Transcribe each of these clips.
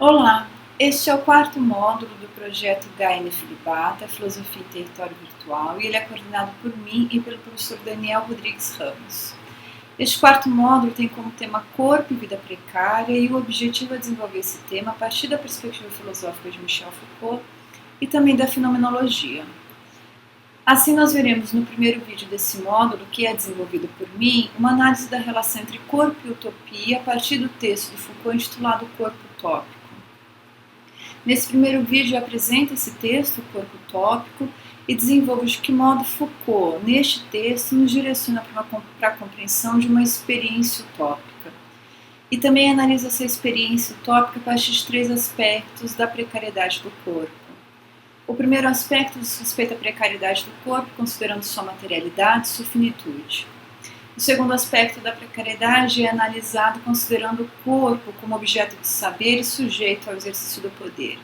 Olá, este é o quarto módulo do projeto Gaine Filibata, Filosofia e Território Virtual, e ele é coordenado por mim e pelo professor Daniel Rodrigues Ramos. Este quarto módulo tem como tema Corpo e Vida Precária, e o objetivo é desenvolver esse tema a partir da perspectiva filosófica de Michel Foucault e também da fenomenologia. Assim, nós veremos no primeiro vídeo desse módulo, que é desenvolvido por mim, uma análise da relação entre corpo e utopia a partir do texto de Foucault intitulado Corpo Utópico. Nesse primeiro vídeo eu apresento esse texto, o Corpo Utópico, e desenvolvo de que modo Foucault, neste texto, nos direciona para a compreensão de uma experiência utópica. E também analiso essa experiência utópica a partir de três aspectos da precariedade do corpo. O primeiro aspecto diz respeito à precariedade do corpo, considerando sua materialidade e sua finitude. O segundo aspecto da precariedade é analisado considerando o corpo como objeto de saber e sujeito ao exercício do poder.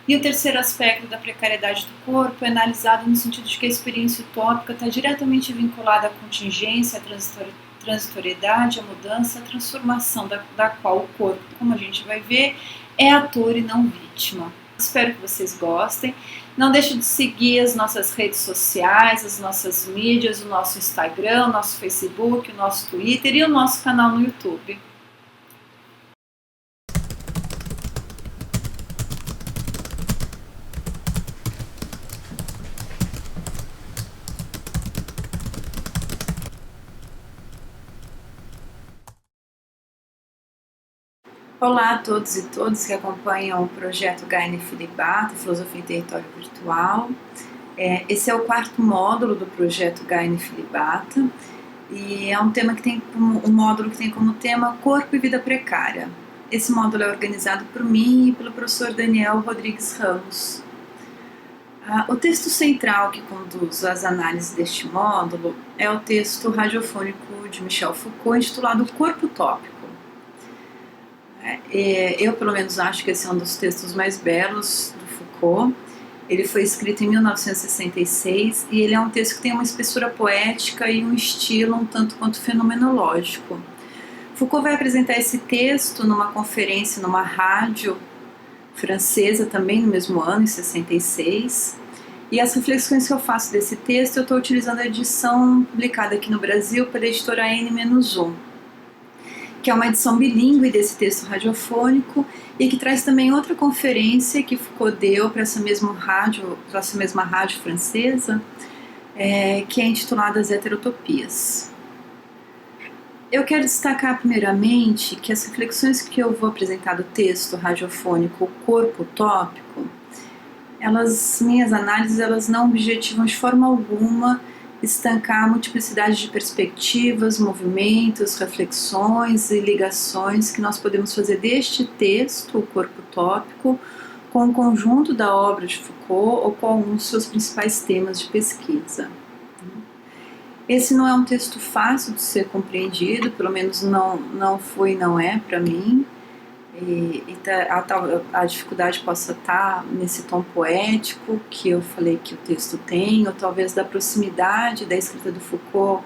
E o terceiro aspecto da precariedade do corpo é analisado no sentido de que a experiência utópica está diretamente vinculada à contingência, à transitoriedade, à mudança, à transformação da qual o corpo, como a gente vai ver, é ator e não vítima. Espero que vocês gostem. Não deixe de seguir as nossas redes sociais, as nossas mídias, o nosso Instagram, o nosso Facebook, o nosso Twitter e o nosso canal no YouTube. Olá a todos e todas que acompanham o projeto Gaine Filibata, Filosofia e Território Virtual. Esse é o quarto módulo do projeto Gaine Filibata e é um módulo que tem como tema Corpo e Vida Precária. Esse módulo é organizado por mim e pelo professor Daniel Rodrigues Ramos. O texto central que conduz as análises deste módulo é o texto radiofônico de Michel Foucault intitulado Corpo Utópico. Eu, pelo menos, acho que esse é um dos textos mais belos do Foucault. Ele foi escrito em 1966 e ele é um texto que tem uma espessura poética e um estilo um tanto quanto fenomenológico. Foucault vai apresentar esse texto numa conferência numa rádio francesa também no mesmo ano, em 66. E as reflexões que eu faço desse texto, eu estou utilizando a edição publicada aqui no Brasil pela editora N-1, que é uma edição bilíngue desse texto radiofônico e que traz também outra conferência que Foucault deu para essa mesma rádio francesa, que é intitulada As Heterotopias. Eu quero destacar primeiramente que as reflexões que eu vou apresentar do texto radiofônico O Corpo Utópico, minhas análises, elas não objetivam de forma alguma estancar a multiplicidade de perspectivas, movimentos, reflexões e ligações que nós podemos fazer deste texto, O Corpo Utópico, com o conjunto da obra de Foucault ou com alguns dos seus principais temas de pesquisa. Esse não é um texto fácil de ser compreendido, pelo menos não foi e não é para mim. A dificuldade possa estar nesse tom poético que eu falei que o texto tem, ou talvez da proximidade da escrita do Foucault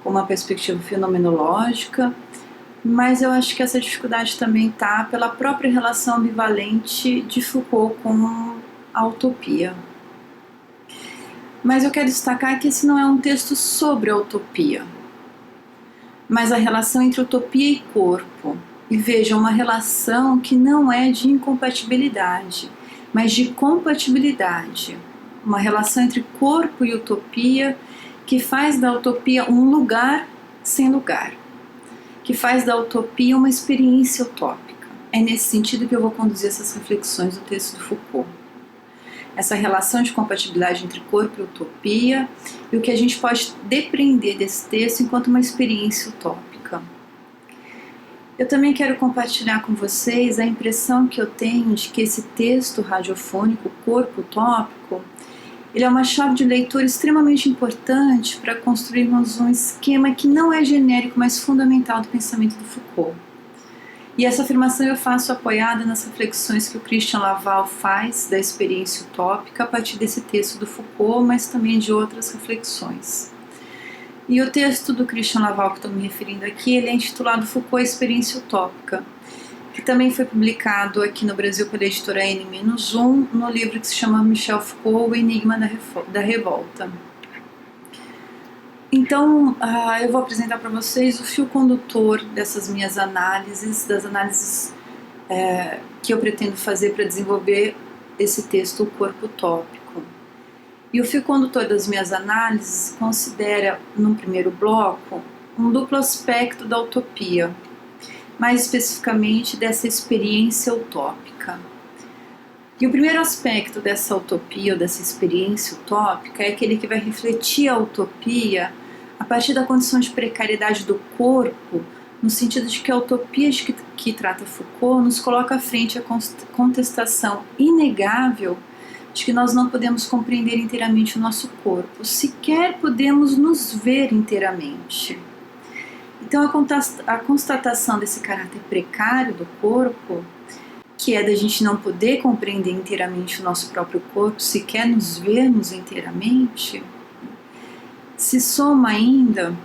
com uma perspectiva fenomenológica, mas eu acho que essa dificuldade também está pela própria relação ambivalente de Foucault com a utopia. Mas eu quero destacar que esse não é um texto sobre a utopia, mas a relação entre utopia e corpo. E vejam, uma relação que não é de incompatibilidade, mas de compatibilidade. Uma relação entre corpo e utopia que faz da utopia um lugar sem lugar, que faz da utopia uma experiência utópica. É nesse sentido que eu vou conduzir essas reflexões do texto do Foucault. Essa relação de compatibilidade entre corpo e utopia e o que a gente pode depreender desse texto enquanto uma experiência utópica. Eu também quero compartilhar com vocês a impressão que eu tenho de que esse texto radiofônico, Corpo Utópico, ele é uma chave de leitura extremamente importante para construirmos um esquema que não é genérico, mas fundamental do pensamento do Foucault. E essa afirmação eu faço apoiada nas reflexões que o Christian Laval faz da experiência utópica a partir desse texto do Foucault, mas também de outras reflexões. E o texto do Christian Laval que estou me referindo aqui, ele é intitulado Foucault, Experiência Utópica. que também foi publicado aqui no Brasil pela editora N-1, no livro que se chama Michel Foucault, O Enigma da Revolta. Então, eu vou apresentar para vocês o fio condutor dessas minhas análises, das análises que eu pretendo fazer para desenvolver esse texto, O Corpo Utópico. E o fio condutor das minhas análises considera, num primeiro bloco, um duplo aspecto da utopia, mais especificamente dessa experiência utópica. E o primeiro aspecto dessa utopia, ou dessa experiência utópica, é aquele que vai refletir a utopia a partir da condição de precariedade do corpo, no sentido de que a utopia de que trata Foucault nos coloca à frente a contestação inegável de que nós não podemos compreender inteiramente o nosso corpo, sequer podemos nos ver inteiramente. Então a constatação desse caráter precário do corpo, que é da gente não poder compreender inteiramente o nosso próprio corpo, sequer nos vermos inteiramente, se soma ainda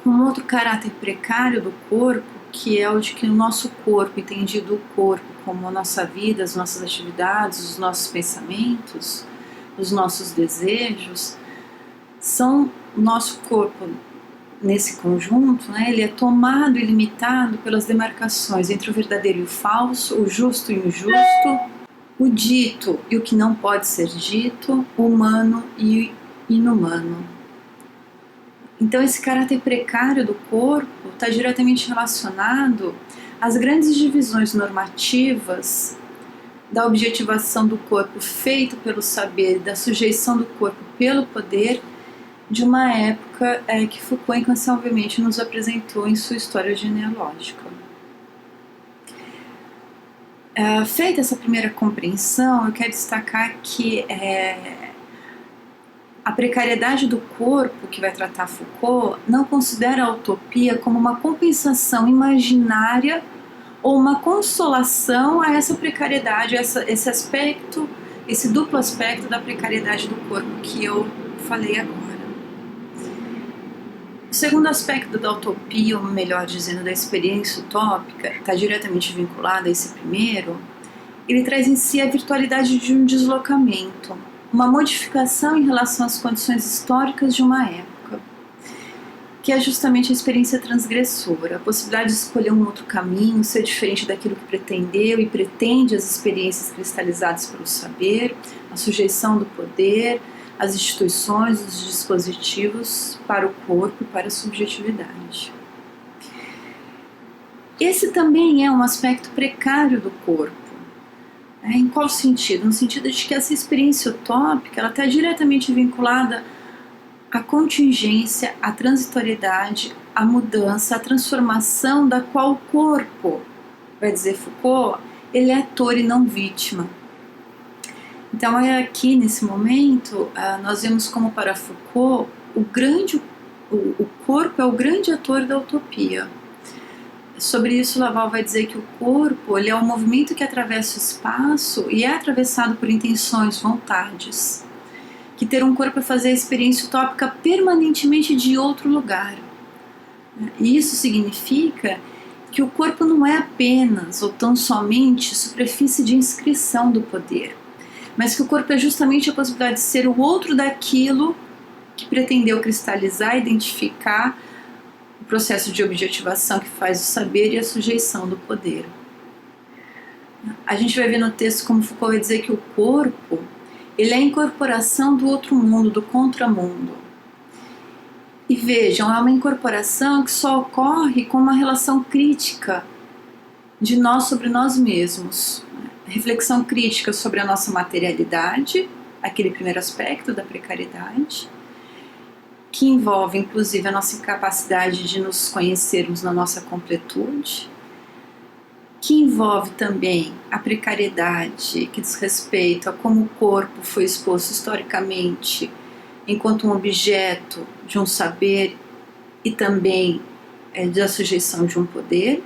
com outro caráter precário do corpo, que é o de que o nosso corpo, entendido o corpo como a nossa vida, as nossas atividades, os nossos pensamentos, os nossos desejos, são o nosso corpo nesse conjunto, né, ele é tomado e limitado pelas demarcações entre o verdadeiro e o falso, o justo e o injusto, o dito e o que não pode ser dito, o humano e o inumano. Então esse caráter precário do corpo está diretamente relacionado às grandes divisões normativas da objetivação do corpo feito pelo saber, da sujeição do corpo pelo poder, de uma época que Foucault incansavelmente nos apresentou em sua história genealógica. Feita essa primeira compreensão, eu quero destacar que a precariedade do corpo, que vai tratar Foucault, não considera a utopia como uma compensação imaginária ou uma consolação a essa precariedade, esse aspecto, esse duplo aspecto da precariedade do corpo que eu falei agora. O segundo aspecto da utopia, ou melhor dizendo, da experiência utópica, está diretamente vinculado a esse primeiro. Ele traz em si a virtualidade de um deslocamento, uma modificação em relação às condições históricas de uma época, que é justamente a experiência transgressora, a possibilidade de escolher um outro caminho, ser diferente daquilo que pretendeu e pretende as experiências cristalizadas pelo saber, a sujeição do poder, as instituições, os dispositivos para o corpo e para a subjetividade. Esse também é um aspecto precário do corpo. Em qual sentido? No sentido de que essa experiência utópica está diretamente vinculada à contingência, à transitoriedade, à mudança, à transformação da qual o corpo, vai dizer Foucault, ele é ator e não vítima. Então aqui nesse momento nós vemos como para Foucault o corpo é o grande ator da utopia. Sobre isso Laval vai dizer que o corpo ele é um movimento que atravessa o espaço e é atravessado por intenções, vontades. Que ter um corpo é fazer a experiência utópica permanentemente de outro lugar. E isso significa que o corpo não é apenas ou tão somente superfície de inscrição do poder, mas que o corpo é justamente a possibilidade de ser o outro daquilo que pretendeu cristalizar, identificar o processo de objetivação que faz o saber e a sujeição do poder. A gente vai ver no texto como Foucault vai dizer que o corpo ele é a incorporação do outro mundo, do contramundo. E vejam, é uma incorporação que só ocorre com uma relação crítica de nós sobre nós mesmos. Reflexão crítica sobre a nossa materialidade, aquele primeiro aspecto da precariedade, que envolve inclusive a nossa incapacidade de nos conhecermos na nossa completude, que envolve também a precariedade que diz respeito a como o corpo foi exposto historicamente enquanto um objeto de um saber e também da sujeição de um poder.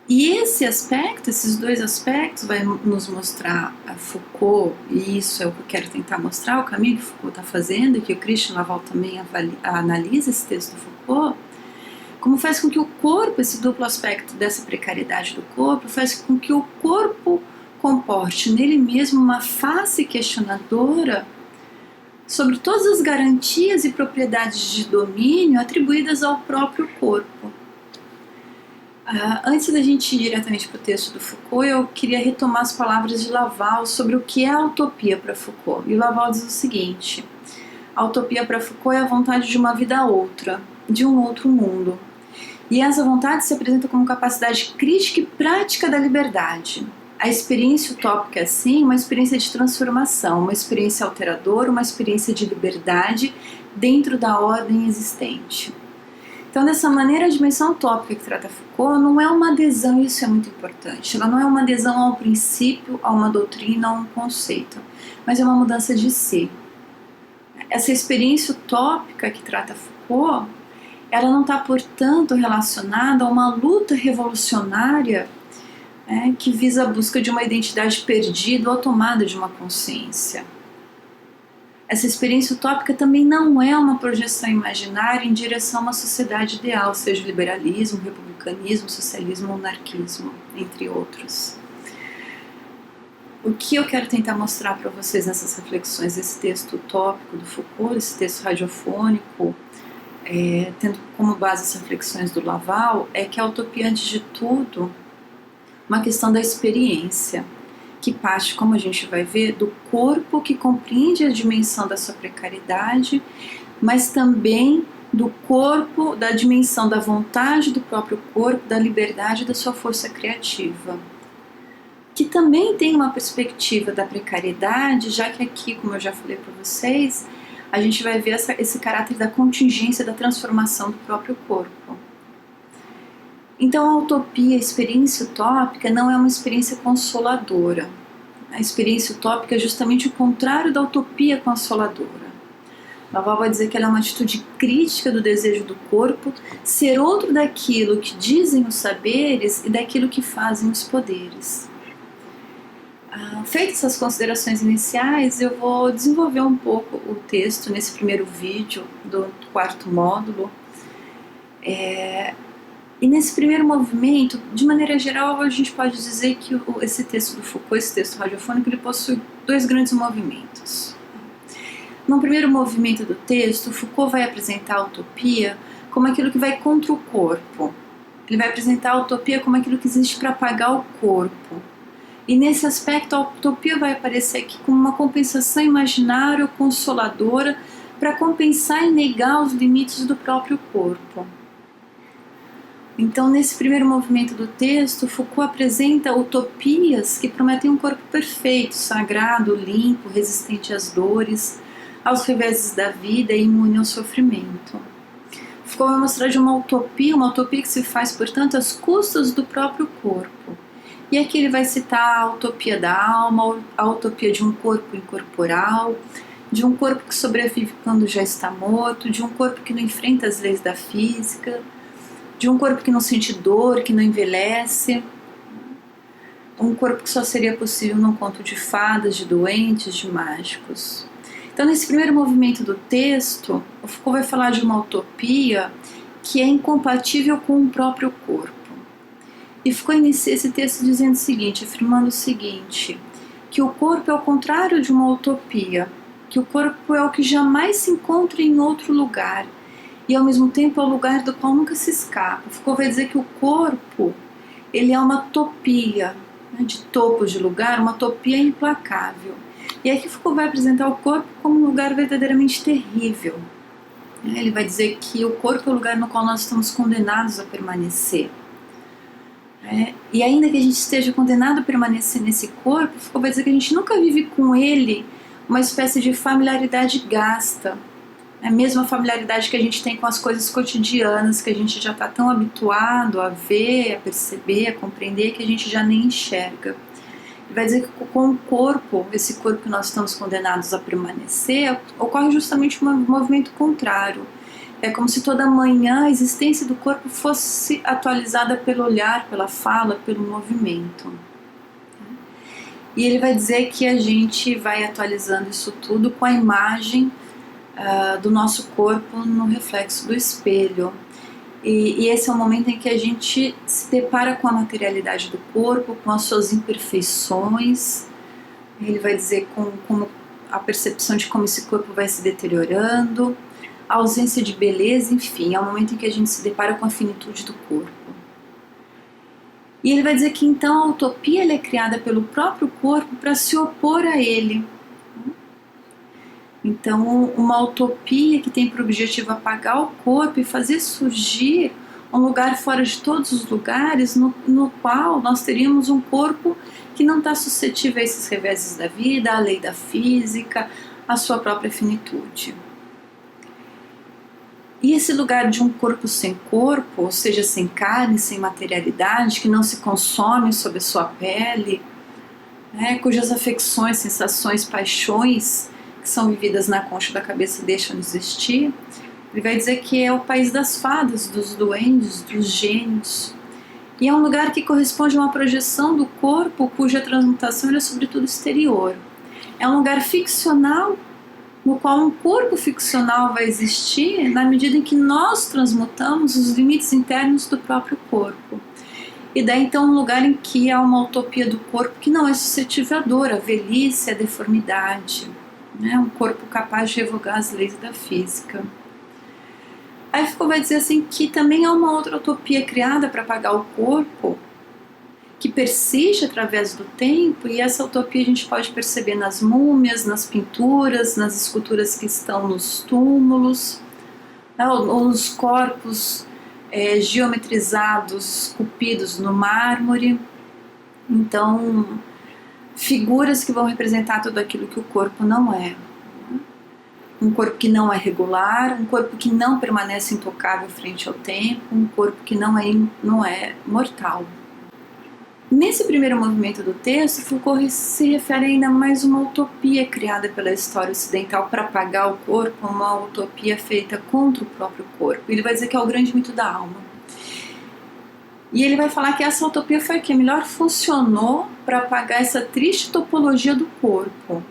E esse aspecto, esses dois aspectos, vai nos mostrar a Foucault, e isso é o que eu quero tentar mostrar, o caminho que Foucault está fazendo, e que o Christian Laval também analisa esse texto do Foucault, como como faz com que o corpo, esse duplo aspecto dessa precariedade do corpo, faz com que o corpo comporte nele mesmo uma face questionadora sobre todas as garantias e propriedades de domínio atribuídas ao próprio corpo. Antes da gente ir diretamente para o texto do Foucault, eu queria retomar as palavras de Laval sobre o que é a utopia para Foucault. E o Laval diz o seguinte: a utopia para Foucault é a vontade de uma vida outra, de um outro mundo. E essa vontade se apresenta como capacidade crítica e prática da liberdade. A experiência utópica é, sim, uma experiência de transformação, uma experiência alteradora, uma experiência de liberdade dentro da ordem existente. Então, dessa maneira, a dimensão utópica que trata Foucault não é uma adesão, e isso é muito importante, ela não é uma adesão ao princípio, a uma doutrina, a um conceito, mas é uma mudança de si. Essa experiência utópica que trata Foucault, ela não está, portanto, relacionada a uma luta revolucionária que visa a busca de uma identidade perdida ou a tomada de uma consciência. Essa experiência utópica também não é uma projeção imaginária em direção a uma sociedade ideal, seja liberalismo, republicanismo, socialismo ou anarquismo, entre outros. O que eu quero tentar mostrar para vocês nessas reflexões desse texto utópico do Foucault, esse texto radiofônico, tendo como base as reflexões do Laval, é que a utopia, antes de tudo, uma questão da experiência, que parte, como a gente vai ver, do corpo que compreende a dimensão da sua precariedade, mas também do corpo, da dimensão da vontade do próprio corpo, da liberdade da sua força criativa, que também tem uma perspectiva da precariedade, já que aqui, como eu já falei para vocês, a gente vai ver esse caráter da contingência, da transformação do próprio corpo. Então, a utopia, a experiência utópica, não é uma experiência consoladora. A experiência utópica é justamente o contrário da utopia consoladora. Laval vai dizer que ela é uma atitude crítica do desejo do corpo ser outro daquilo que dizem os saberes e daquilo que fazem os poderes. Feitas essas considerações iniciais, eu vou desenvolver um pouco o texto nesse primeiro vídeo do quarto módulo. E nesse primeiro movimento, de maneira geral, a gente pode dizer que esse texto do Foucault, esse texto radiofônico, ele possui dois grandes movimentos. No primeiro movimento do texto, Foucault vai apresentar a utopia como aquilo que vai contra o corpo. Ele vai apresentar a utopia como aquilo que existe para apagar o corpo. E nesse aspecto, a utopia vai aparecer aqui como uma compensação imaginária ou consoladora para compensar e negar os limites do próprio corpo. Então, nesse primeiro movimento do texto, Foucault apresenta utopias que prometem um corpo perfeito, sagrado, limpo, resistente às dores, aos reveses da vida e imune ao sofrimento. Foucault vai mostrar de uma utopia que se faz, portanto, às custas do próprio corpo. E aqui ele vai citar a utopia da alma, a utopia de um corpo incorporal, de um corpo que sobrevive quando já está morto, de um corpo que não enfrenta as leis da física, de um corpo que não sente dor, que não envelhece, um corpo que só seria possível num conto de fadas, de doentes, de mágicos. Então, nesse primeiro movimento do texto, o Foucault vai falar de uma utopia que é incompatível com o próprio corpo. E Foucault inicia esse texto dizendo o seguinte, afirmando o seguinte, que o corpo é o contrário de uma utopia, que o corpo é o que jamais se encontra em outro lugar, e ao mesmo tempo é o lugar do qual nunca se escapa. Foucault vai dizer que o corpo, ele é uma topia, de topo de lugar, uma topia implacável. E aqui Foucault vai apresentar o corpo como um lugar verdadeiramente terrível. Ele vai dizer que o corpo é o lugar no qual nós estamos condenados a permanecer. E ainda que a gente esteja condenado a permanecer nesse corpo, Foucault vai dizer que a gente nunca vive com ele uma espécie de familiaridade gasta. É a mesma familiaridade que a gente tem com as coisas cotidianas, que a gente já está tão habituado a ver, a perceber, a compreender, que a gente já nem enxerga. Ele vai dizer que com o corpo, esse corpo que nós estamos condenados a permanecer, ocorre justamente um movimento contrário. É como se toda manhã a existência do corpo fosse atualizada pelo olhar, pela fala, pelo movimento. E ele vai dizer que a gente vai atualizando isso tudo com a imagem do nosso corpo no reflexo do espelho. E esse é o momento em que a gente se depara com a materialidade do corpo, com as suas imperfeições. Ele vai dizer como a percepção de como esse corpo vai se deteriorando, a ausência de beleza, enfim, é o momento em que a gente se depara com a finitude do corpo. E ele vai dizer que então a utopia ela é criada pelo próprio corpo para se opor a ele. Então, uma utopia que tem por objetivo apagar o corpo e fazer surgir um lugar fora de todos os lugares no qual nós teríamos um corpo que não está suscetível a esses reveses da vida, à lei da física, à sua própria finitude. E esse lugar de um corpo sem corpo, ou seja, sem carne, sem materialidade, que não se consome sob a sua pele, cujas afecções, sensações, paixões que são vividas na concha da cabeça deixam de existir, ele vai dizer que é o país das fadas, dos duendes, dos gênios. E é um lugar que corresponde a uma projeção do corpo cuja transmutação é sobretudo exterior. É um lugar ficcional no qual um corpo ficcional vai existir na medida em que nós transmutamos os limites internos do próprio corpo. E daí então um lugar em que há uma utopia do corpo que não é suscetível à dor, à velhice, à deformidade. Um corpo capaz de revogar as leis da física. Aí Foucault vai dizer assim que também há uma outra utopia criada para apagar o corpo, que persiste através do tempo, e essa utopia a gente pode perceber nas múmias, nas pinturas, nas esculturas que estão nos túmulos, ou nos corpos geometrizados, esculpidos no mármore. Então, figuras que vão representar tudo aquilo que o corpo não é. Um corpo que não é regular, um corpo que não permanece intocável frente ao tempo, um corpo que não é mortal. Nesse primeiro movimento do texto, Foucault se refere ainda mais a uma utopia criada pela história ocidental para apagar o corpo, uma utopia feita contra o próprio corpo. Ele vai dizer que é o grande mito da alma. E ele vai falar que essa utopia foi a que melhor funcionou para apagar essa triste topologia do corpo.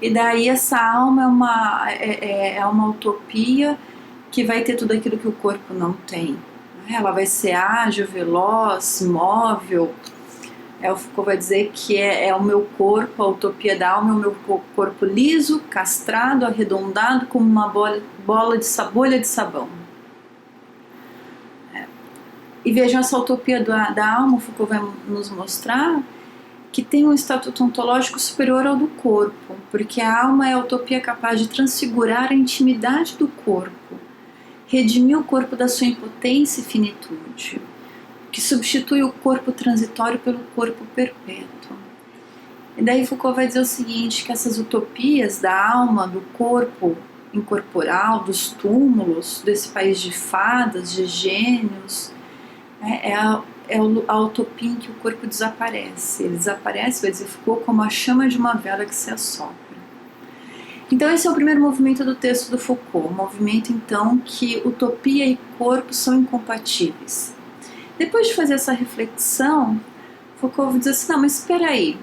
E daí essa alma é uma utopia que vai ter tudo aquilo que o corpo não tem. Ela vai ser ágil, veloz, móvel. O Foucault vai dizer que é o meu corpo, a utopia da alma é o meu corpo liso, castrado, arredondado, como uma bolha de sabão. E vejam, essa utopia da alma, o Foucault vai nos mostrar que tem um estatuto ontológico superior ao do corpo, porque a alma é a utopia capaz de transfigurar a intimidade do corpo, redimir o corpo da sua impotência e finitude, que substitui o corpo transitório pelo corpo perpétuo. E daí Foucault vai dizer o seguinte, que essas utopias da alma, do corpo incorporal, dos túmulos, desse país de fadas, de gênios, é a utopia em que o corpo desaparece. Ele desaparece, vai dizer Foucault, como a chama de uma vela que se assopra. Então esse é o primeiro movimento do texto do Foucault, um movimento então que utopia e corpo são incompatíveis. Depois de fazer essa reflexão, Foucault vai dizer assim, não, mas espera aí,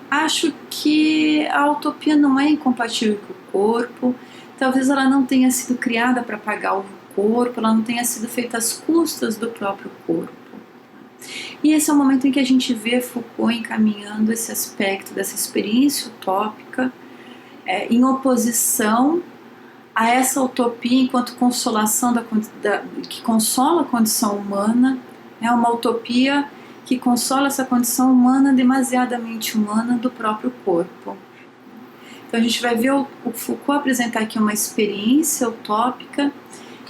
acho que a utopia não é incompatível com o corpo, talvez ela não tenha sido criada para apagar o corpo, ela não tenha sido feita às custas do próprio corpo. E esse é o momento em que a gente vê Foucault encaminhando esse aspecto dessa experiência utópica em oposição a essa utopia enquanto consolação que consola a condição humana, uma utopia que consola essa condição humana demasiadamente humana do próprio corpo. Então a gente vai ver o Foucault apresentar aqui uma experiência utópica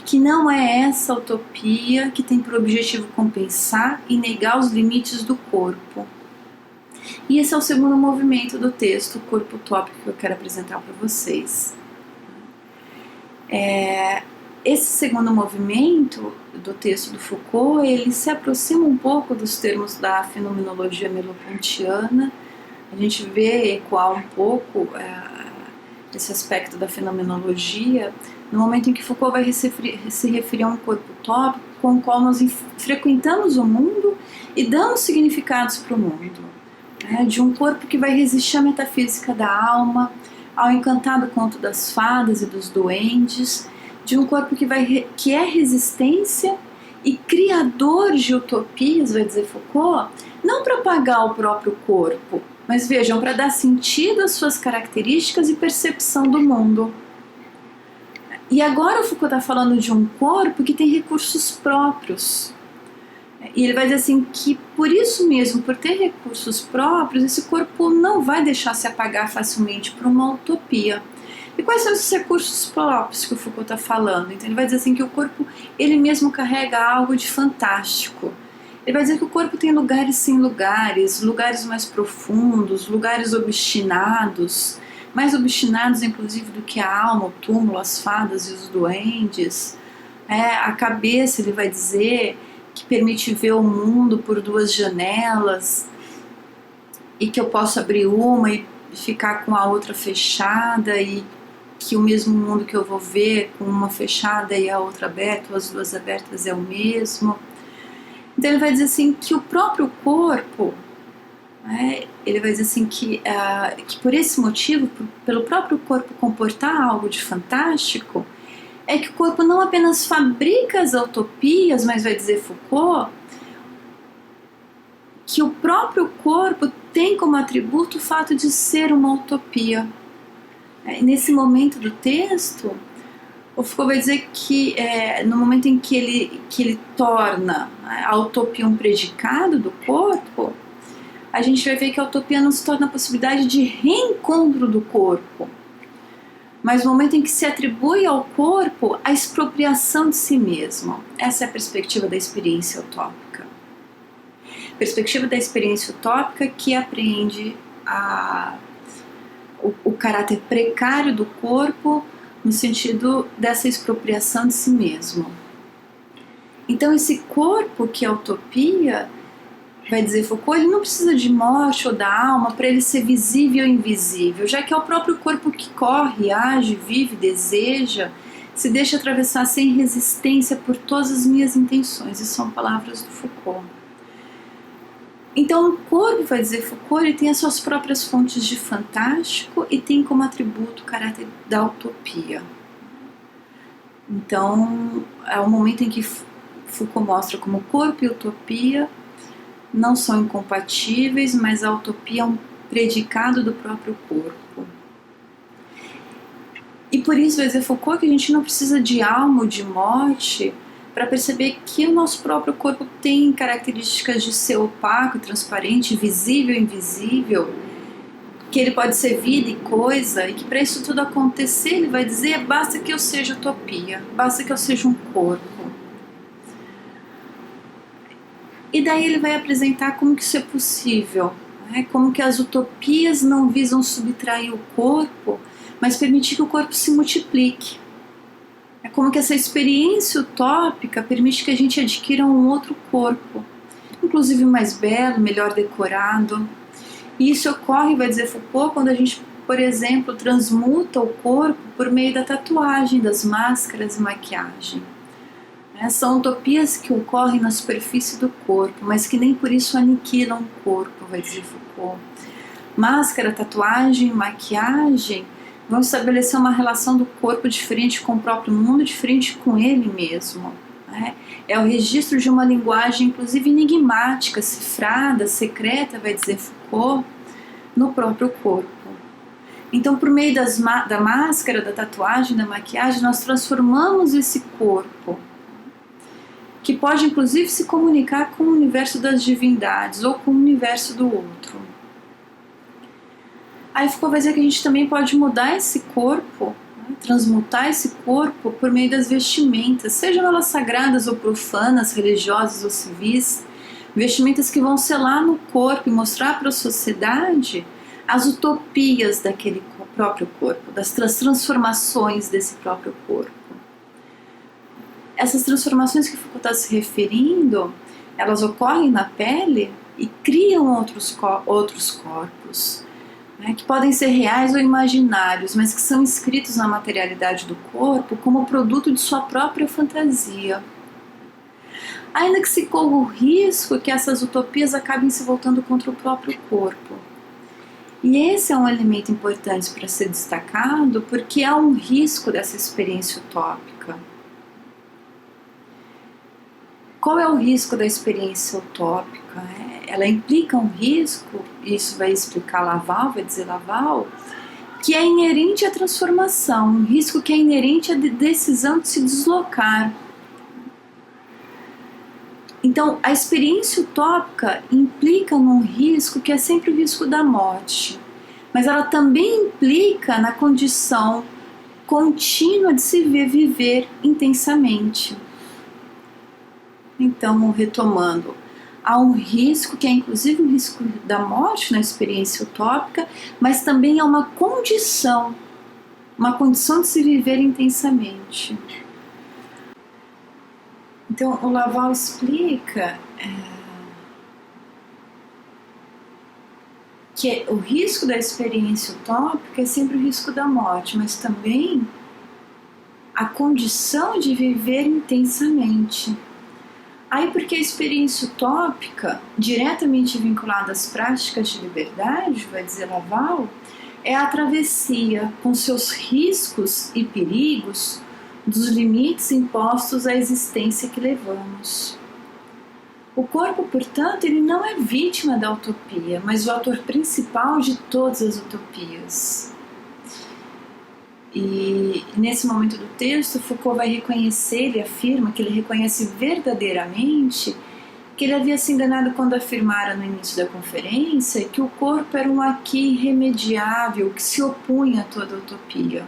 que não é essa utopia que tem por objetivo compensar e negar os limites do corpo. E esse é o segundo movimento do texto, o corpo utópico, que eu quero apresentar para vocês. Esse segundo movimento do texto do Foucault, ele se aproxima um pouco dos termos da fenomenologia merleau-pontiana. A gente vê ecoar um pouco esse aspecto da fenomenologia no momento em que Foucault vai se referir a um corpo utópico com o qual nós frequentamos o mundo e damos significados para o mundo. De um corpo que vai resistir à metafísica da alma, ao encantado conto das fadas e dos duendes, de um corpo que é resistência e criador de utopias, vai dizer Foucault, não para apagar o próprio corpo, mas vejam, para dar sentido às suas características e percepção do mundo. E agora o Foucault está falando de um corpo que tem recursos próprios. E ele vai dizer assim que por isso mesmo, por ter recursos próprios, esse corpo não vai deixar se apagar facilmente por uma utopia. E quais são esses recursos próprios que o Foucault está falando? Então ele vai dizer assim que o corpo, ele mesmo carrega algo de fantástico. Ele vai dizer que o corpo tem lugares sem lugares, lugares mais profundos, lugares obstinados, mais obstinados inclusive do que a alma, o túmulo, as fadas e os duendes. A cabeça, ele vai dizer, que permite ver o mundo por duas janelas e que eu posso abrir uma e ficar com a outra fechada e que o mesmo mundo que eu vou ver com uma fechada e a outra aberta, ou as duas abertas, é o mesmo. Então ele vai dizer assim que o próprio corpo, ele vai dizer assim que por esse motivo, pelo próprio corpo comportar algo de fantástico, é que o corpo não apenas fabrica as utopias, mas vai dizer Foucault, que o próprio corpo tem como atributo o fato de ser uma utopia. Nesse momento do texto, o Foucault vai dizer que no momento em que ele torna a utopia um predicado do corpo, a gente vai ver que a utopia não se torna a possibilidade de reencontro do corpo, mas no momento em que se atribui ao corpo a expropriação de si mesmo. Essa é a perspectiva da experiência utópica. Perspectiva da experiência utópica que apreende o caráter precário do corpo no sentido dessa expropriação de si mesmo. Então esse corpo que é a utopia, vai dizer Foucault, ele não precisa de morte ou da alma para ele ser visível ou invisível, já que é o próprio corpo que corre, age, vive, deseja, se deixa atravessar sem resistência por todas as minhas intenções. Isso são palavras do Foucault. Então o corpo, vai dizer Foucault, ele tem as suas próprias fontes de fantástico e tem como atributo o caráter da utopia. Então é o momento em que Foucault mostra como corpo e utopia não são incompatíveis, mas a utopia é um predicado do próprio corpo. E por isso vai dizer Foucault que a gente não precisa de alma ou de morte para perceber que o nosso próprio corpo tem características de ser opaco, transparente, visível e invisível, que ele pode ser vida e coisa, e que para isso tudo acontecer, ele vai dizer, basta que eu seja utopia, basta que eu seja um corpo. E daí ele vai apresentar como que isso é possível, como que as utopias não visam subtrair o corpo, mas permitir que o corpo se multiplique. É como que essa experiência utópica permite que a gente adquira um outro corpo, inclusive mais belo, melhor decorado. E isso ocorre, vai dizer Foucault, quando a gente, por exemplo, transmuta o corpo por meio da tatuagem, das máscaras e maquiagem. São utopias que ocorrem na superfície do corpo, mas que nem por isso aniquilam o corpo, vai dizer Foucault. Máscara, tatuagem, maquiagem vão estabelecer uma relação do corpo diferente com o próprio mundo, diferente com ele mesmo. É o registro de uma linguagem, inclusive enigmática, cifrada, secreta, vai dizer Foucault, no próprio corpo. Então, por meio da máscara, da tatuagem, da maquiagem, nós transformamos esse corpo, que pode inclusive se comunicar com o universo das divindades ou com o universo do outro. Aí Foucault vai dizer que a gente também pode mudar esse corpo, transmutar esse corpo por meio das vestimentas, sejam elas sagradas ou profanas, religiosas ou civis, vestimentas que vão selar no corpo e mostrar para a sociedade as utopias daquele próprio corpo, das transformações desse próprio corpo. Essas transformações que Foucault está se referindo, elas ocorrem na pele e criam outros corpos, que podem ser reais ou imaginários, mas que são inscritos na materialidade do corpo como produto de sua própria fantasia. Ainda que se corra o risco que essas utopias acabem se voltando contra o próprio corpo. E esse é um elemento importante para ser destacado, porque há um risco dessa experiência utópica. Qual é o risco da experiência utópica? Ela implica um risco, isso vai explicar Laval, vai dizer Laval, que é inerente à transformação, um risco que é inerente à decisão de se deslocar. Então, a experiência utópica implica num risco que é sempre o risco da morte, mas ela também implica na condição contínua de se viver intensamente. Então, retomando, há um risco que é inclusive um risco da morte na experiência utópica, mas também há uma condição de se viver intensamente. Então, o Laval explica que o risco da experiência utópica é sempre o risco da morte, mas também a condição de viver intensamente. Aí, porque a experiência utópica, diretamente vinculada às práticas de liberdade, vai dizer Laval, é a travessia com seus riscos e perigos dos limites impostos à existência que levamos. O corpo, portanto, ele não é vítima da utopia, mas o autor principal de todas as utopias. E nesse momento do texto, Foucault vai reconhecer, ele afirma que ele reconhece verdadeiramente que ele havia se enganado quando afirmara no início da conferência que o corpo era um aqui irremediável que se opunha a toda utopia.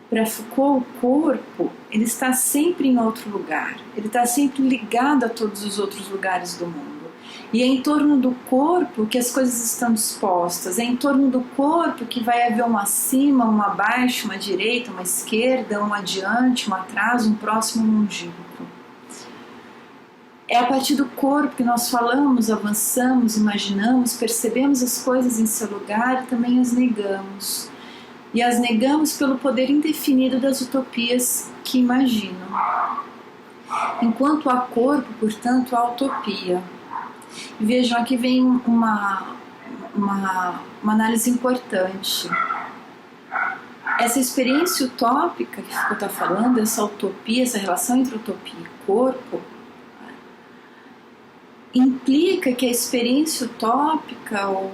Para Foucault, o corpo ele está sempre em outro lugar, ele está sempre ligado a todos os outros lugares do mundo. E é em torno do corpo que as coisas estão dispostas, é em torno do corpo que vai haver um acima, um abaixo, uma direita, uma esquerda, um adiante, um atrás, um próximo, um longínquo. É a partir do corpo que nós falamos, avançamos, imaginamos, percebemos as coisas em seu lugar e também as negamos. E as negamos pelo poder indefinido das utopias que imaginam. Enquanto há corpo, portanto, há utopia. Vejam, aqui vem uma análise importante. Essa experiência utópica que Foucault está falando, essa utopia, essa relação entre utopia e corpo, implica que a experiência utópica, o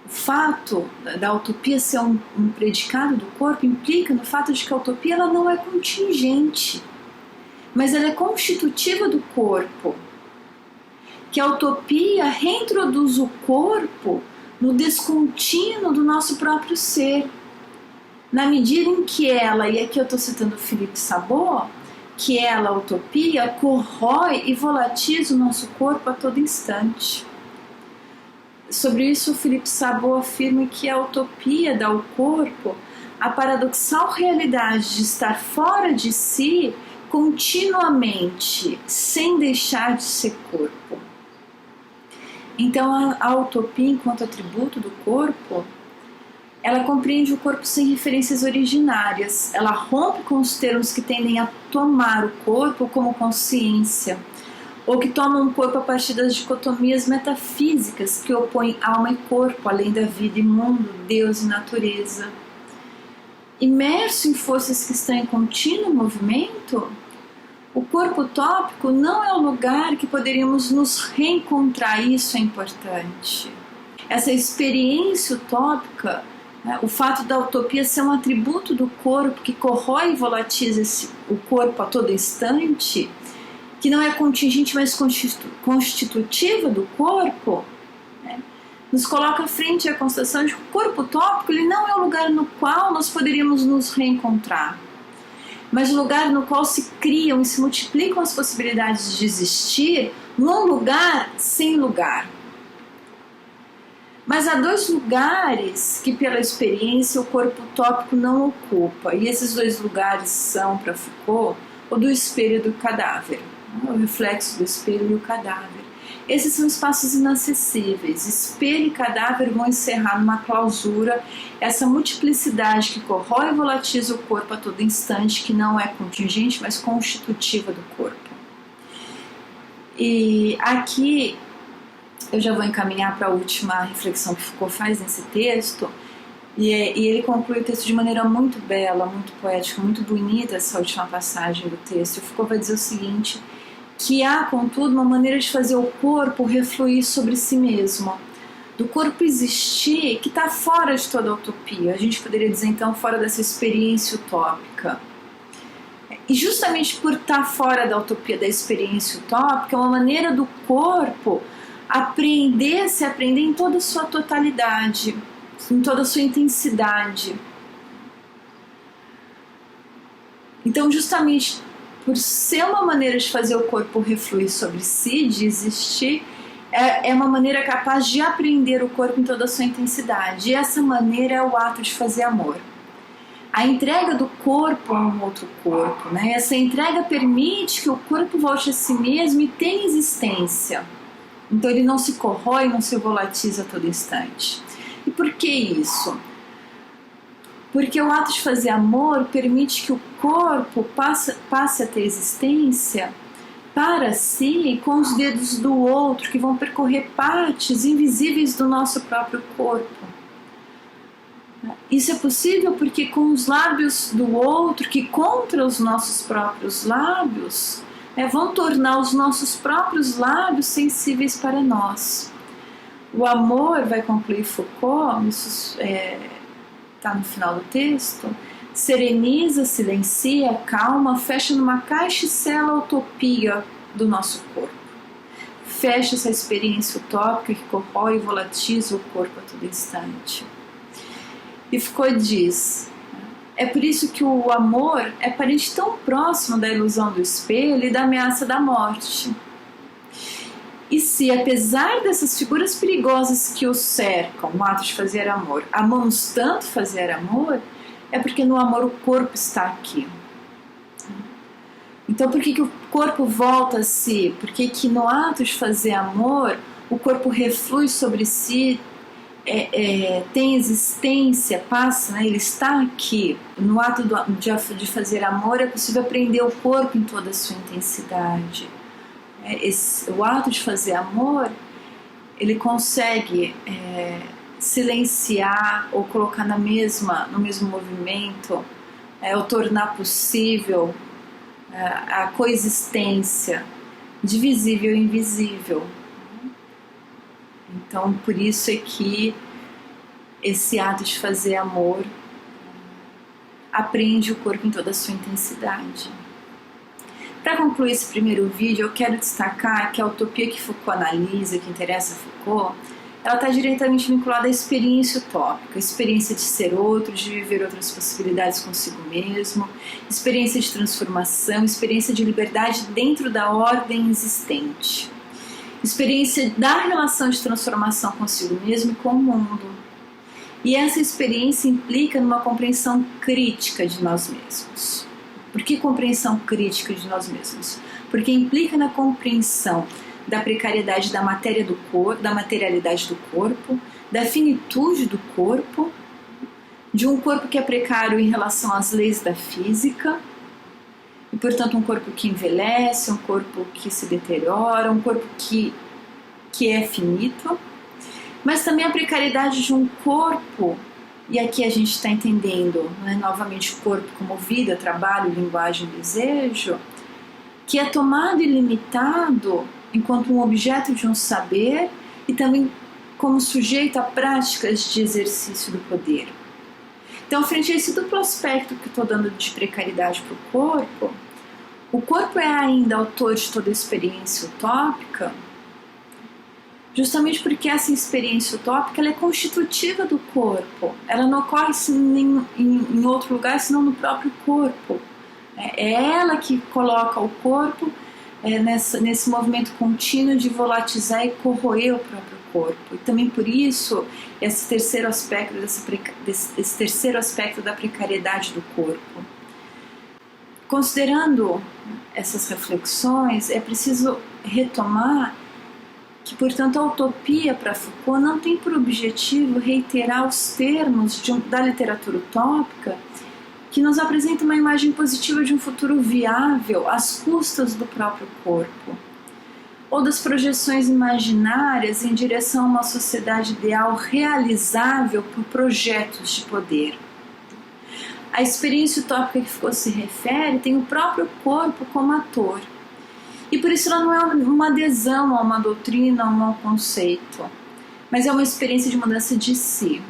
fato da utopia ser um predicado do corpo, implica no fato de que a utopia ela não é contingente, mas ela é constitutiva do corpo. Que a utopia reintroduz o corpo no descontínuo do nosso próprio ser. Na medida em que ela, e aqui eu estou citando Philippe Sabot, que ela, a utopia, corrói e volatiza o nosso corpo a todo instante. Sobre isso, Philippe Sabot afirma que a utopia dá ao corpo a paradoxal realidade de estar fora de si continuamente, sem deixar de ser corpo. Então, a utopia, enquanto atributo do corpo, ela compreende o corpo sem referências originárias. Ela rompe com os termos que tendem a tomar o corpo como consciência, ou que tomam o corpo a partir das dicotomias metafísicas que opõem alma e corpo, além da vida e mundo, Deus e natureza. Imerso em forças que estão em contínuo movimento, o corpo utópico não é o lugar que poderíamos nos reencontrar, isso é importante. Essa experiência utópica, o fato da utopia ser um atributo do corpo que corrói e volatiza o corpo a todo instante, que não é contingente, mas constitutiva do corpo, nos coloca frente à constatação de que o corpo utópico ele não é o lugar no qual nós poderíamos nos reencontrar, mas o lugar no qual se criam e se multiplicam as possibilidades de existir num lugar sem lugar. Mas há dois lugares que pela experiência o corpo utópico não ocupa, e esses dois lugares são, para Foucault, o do espelho e do cadáver, o reflexo do espelho e o cadáver. Esses são espaços inacessíveis. Espelho e cadáver vão encerrar numa clausura essa multiplicidade que corrói e volatiza o corpo a todo instante, que não é contingente, mas constitutiva do corpo. E aqui eu já vou encaminhar para a última reflexão que Foucault faz nesse texto, e ele conclui o texto de maneira muito bela, muito poética, muito bonita, essa última passagem do texto. E Foucault vai dizer o seguinte, que há, contudo, uma maneira de fazer o corpo refluir sobre si mesmo, do corpo existir, que está fora de toda a utopia. A gente poderia dizer, então, fora dessa experiência utópica. E justamente por estar fora da utopia, da experiência utópica, é uma maneira do corpo se aprender em toda a sua totalidade, em toda a sua intensidade. Então, justamente por ser uma maneira de fazer o corpo refluir sobre si, de existir, é uma maneira capaz de aprender o corpo em toda a sua intensidade. E essa maneira é o ato de fazer amor. A entrega do corpo a um outro corpo, né? Essa entrega permite que o corpo volte a si mesmo e tenha existência. Então ele não se corrói, não se volatiza a todo instante. E por que isso? Porque o ato de fazer amor permite que o corpo passe a ter existência para si com os dedos do outro, que vão percorrer partes invisíveis do nosso próprio corpo. Isso é possível porque com os lábios do outro, que contra os nossos próprios lábios, vão tornar os nossos próprios lábios sensíveis para nós. O amor, vai concluir Foucault, isso está no final do texto, sereniza, silencia, calma, fecha numa caixa e sela a utopia do nosso corpo. Fecha essa experiência utópica que corrói e volatiza o corpo a todo instante. E Foucault diz, é por isso que o amor é parente tão próximo da ilusão do espelho e da ameaça da morte. E se, apesar dessas figuras perigosas que o cercam, o ato de fazer amor, amamos tanto fazer amor, é porque no amor o corpo está aqui. Então por que o corpo volta a si? Porque que no ato de fazer amor, o corpo reflui sobre si, tem existência, passa, né? Ele está aqui. No ato de fazer amor é possível aprender o corpo em toda a sua intensidade. O ato de fazer amor, ele consegue silenciar ou colocar no mesmo movimento, ou tornar possível a coexistência de visível e invisível. Então, por isso é que esse ato de fazer amor aprende o corpo em toda a sua intensidade. Para concluir esse primeiro vídeo, eu quero destacar que a utopia que Foucault analisa, que interessa a Foucault, ela está diretamente vinculada à experiência utópica, a experiência de ser outro, de viver outras possibilidades consigo mesmo, experiência de transformação, experiência de liberdade dentro da ordem existente, experiência da relação de transformação consigo mesmo e com o mundo. E essa experiência implica numa compreensão crítica de nós mesmos. Por que compreensão crítica de nós mesmos? Porque implica na compreensão da precariedade da matéria do corpo, da materialidade do corpo, da finitude do corpo, de um corpo que é precário em relação às leis da física, e portanto um corpo que envelhece, um corpo que se deteriora, um corpo que é finito, mas também a precariedade de um corpo. E aqui a gente está entendendo, né, novamente, o corpo como vida, trabalho, linguagem, desejo, que é tomado e limitado enquanto um objeto de um saber e também como sujeito a práticas de exercício do poder. Então, frente a esse duplo aspecto que eu estou dando de precariedade para o corpo é ainda autor de toda a experiência utópica, justamente porque essa experiência utópica ela é constitutiva do corpo, ela não ocorre em outro lugar senão no próprio corpo. É ela que coloca o corpo nesse movimento contínuo de volatizar e corroer o próprio corpo. E também por isso esse terceiro aspecto da precariedade do corpo. Considerando essas reflexões, é preciso retomar que, portanto, a utopia para Foucault não tem por objetivo reiterar os termos da literatura utópica que nos apresenta uma imagem positiva de um futuro viável às custas do próprio corpo. ou das projeções imaginárias em direção a uma sociedade ideal realizável por projetos de poder. A experiência utópica que Foucault se refere tem o próprio corpo como ator, e por isso ela não é uma adesão a uma doutrina, a um conceito, mas é uma experiência de mudança de si.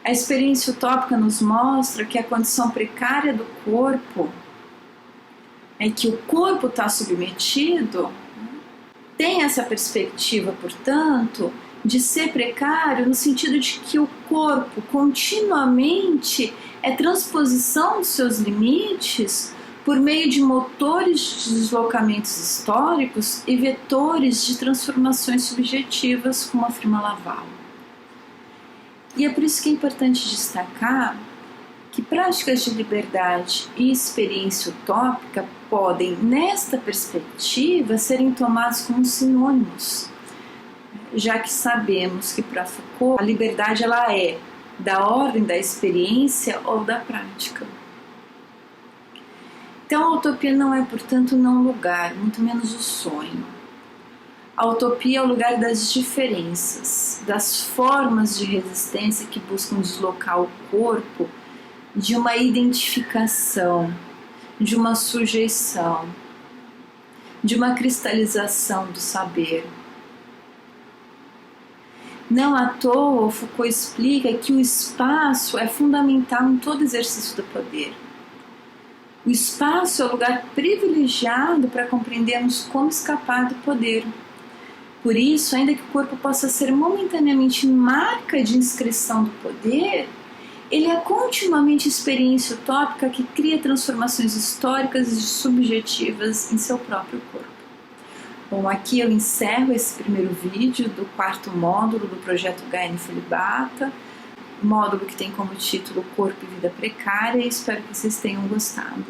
A experiência utópica nos mostra que a condição precária do corpo, que o corpo está submetido, tem essa perspectiva, portanto, de ser precário no sentido de que o corpo continuamente é transposição dos seus limites por meio de motores de deslocamentos históricos e vetores de transformações subjetivas, como afirma Laval. E é por isso que é importante destacar que práticas de liberdade e experiência utópica podem, nesta perspectiva, serem tomadas como sinônimos, já que sabemos que para Foucault a liberdade ela é da ordem da experiência ou da prática. Então a utopia não é, portanto, não lugar, muito menos o sonho. A utopia é o lugar das diferenças, das formas de resistência que buscam deslocar o corpo de uma identificação, de uma sujeição, de uma cristalização do saber. Não à toa, Foucault explica que o espaço é fundamental em todo exercício do poder. O espaço é o lugar privilegiado para compreendermos como escapar do poder. Por isso, ainda que o corpo possa ser momentaneamente marca de inscrição do poder, ele é continuamente experiência utópica que cria transformações históricas e subjetivas em seu próprio corpo. Bom, aqui eu encerro esse primeiro vídeo do 4º módulo do projeto Gaia Infelibata, módulo que tem como título Corpo e Vida Precária, e espero que vocês tenham gostado.